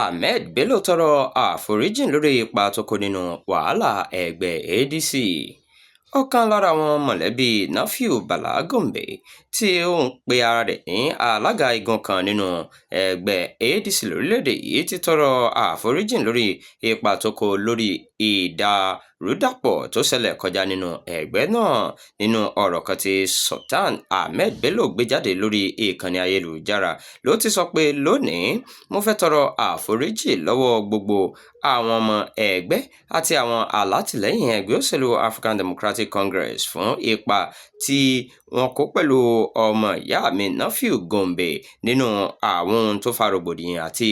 Ahmed Bello tọrọ àforíjìn lórí ipa tó kó nínú wàhálà ẹgbẹ́ ADC. Ọ̀kan lára àwọn mọ̀lẹ́bí Nafiu Bala Gombe tí ó ń pe ara rẹ̀ ní alága igun kan nínú ẹgbẹ́ ADC lórílẹ̀‐èdè yìí ti tọrọ àforíjìn lórí ipa tó kó lórí ìdàrúdàpọ̀ tó ṣẹlẹ̀ kọjá nínú ẹgbẹ́ náà. Nínú ọ̀rọ̀ kan tí Sultan Ahmed Bello gbé jáde lórí ìkànnì ayélujára ló ti sọ pé lónìí mo fẹ́ tọrọ àforíjì lọ́wọ́ gbogbo àwọn ọmọ ẹgbẹ́ àti àwọn alátìlẹ́yìn ẹgbẹ́ òṣèlú African Democratic Congress fún ipa tí wọ́n kó pẹ̀lú ọmọ ìyá mi Nafiu Gombe nínú àwọn ohun tó fa rògbòdìyàn àti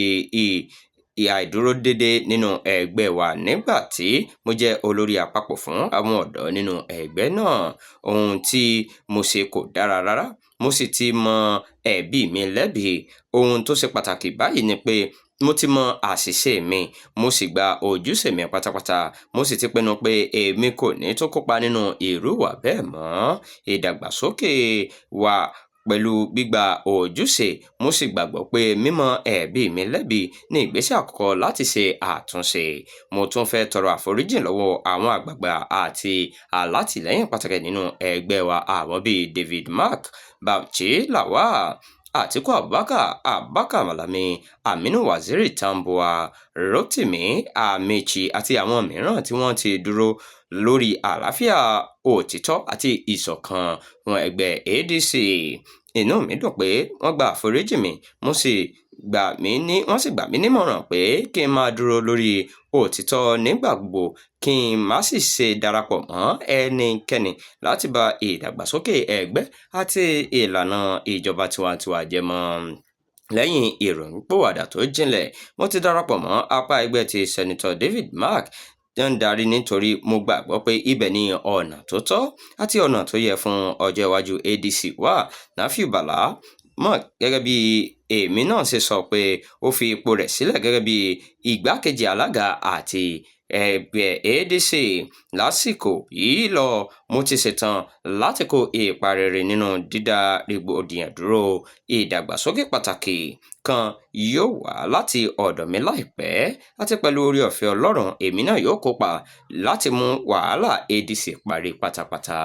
àìdúródédé nínú ẹgbẹ́ wa nígbà tí mo jẹ́ olórí àpapọ̀ fún àwọn ọ̀dọ́ nínú ẹgbẹ́ náà. Ohun tí mo ṣe kò dára rárá, mo sì ti mọ ẹ̀bi mi lẹ́bi. Ohun tó ṣe pàtàkì báyìí ni pé mo ti mọ àṣìṣe mi, mo sì gba ojúṣe mi pátápátá. Mo sì ti pinnu pé èmi kò ní tó kópa nínú irú ìwà bẹ́ẹ̀ mọ́. Ìdàgbàsókè wa pẹ̀lú gbígba ojúṣe, mo sì gbàgbọ́ pé mímọ ẹ̀bi mi lẹ́bi ní ìgbésẹ̀ àkọ́kọ́ láti ṣe àtúnṣe. Mo tún fẹ́ tọrọ àforíjìn lọ́wọ́ àwọn àgbààgbà àti alátìlẹ́yìn pàtàkì nínú ẹgbẹ́ wa, àwọn bíi David Mark, Bauchi Lawal, Atiku Abubakar Malami, Aminu Waziri Tambuwa, Rotimi Amechi àti àwọn mìíràn tí wọ́n ti dúró lórí àlàáfíà, òtítọ́ àti ìṣọ̀kan fún ẹgbẹ́ ADC. Inú mi dùn pé wọ́n gba àforíjì mi, wọ́n sì gbà mí nímọ̀ràn pé kí n máa dúró lórí òtítọ́ nígbà gbogbo, kí n má sì ṣe darapọ̀ mọ́ ẹnikẹ́ni láti ba ìdàgbàsókè ẹgbẹ́ àti ìlànà ìjọba tiwantiwa jẹ́ mọ́. Lẹ́yìn ìrònúpìwàdà tó jinlẹ̀, mo ti darapọ̀ mọ́ apá ẹgbẹ́ ti Senator David Mark ń darí nítorí mo gbàgbọ́ pé ibẹ̀ ni ọ̀nà tó tọ́ àti ọ̀nà tó yẹ fún ọjọ́ iwájú ADC wà. Nafiu Bala mọ̀ gẹ́gẹ́ bí èmi náà ṣe sọ pé ó fi ipò rẹ̀ sílẹ̀ gẹ́gẹ́ bí igbákejì alága àti ẹgbẹ́ ADC. Lásìkò yìí lọ, mo ti ṣetán láti kó ipa rere nínú dídá rògbòdìyàn dúró. Ìdàgbàsókè pàtàkì kan yóò wá láti ọ̀dọ̀ mi láìpẹ́, àti pẹ̀lú oore-ọ̀fẹ́ Ọlọ́run èmi náà yóò kópa láti mú wàhálà ADC parí pátápátá.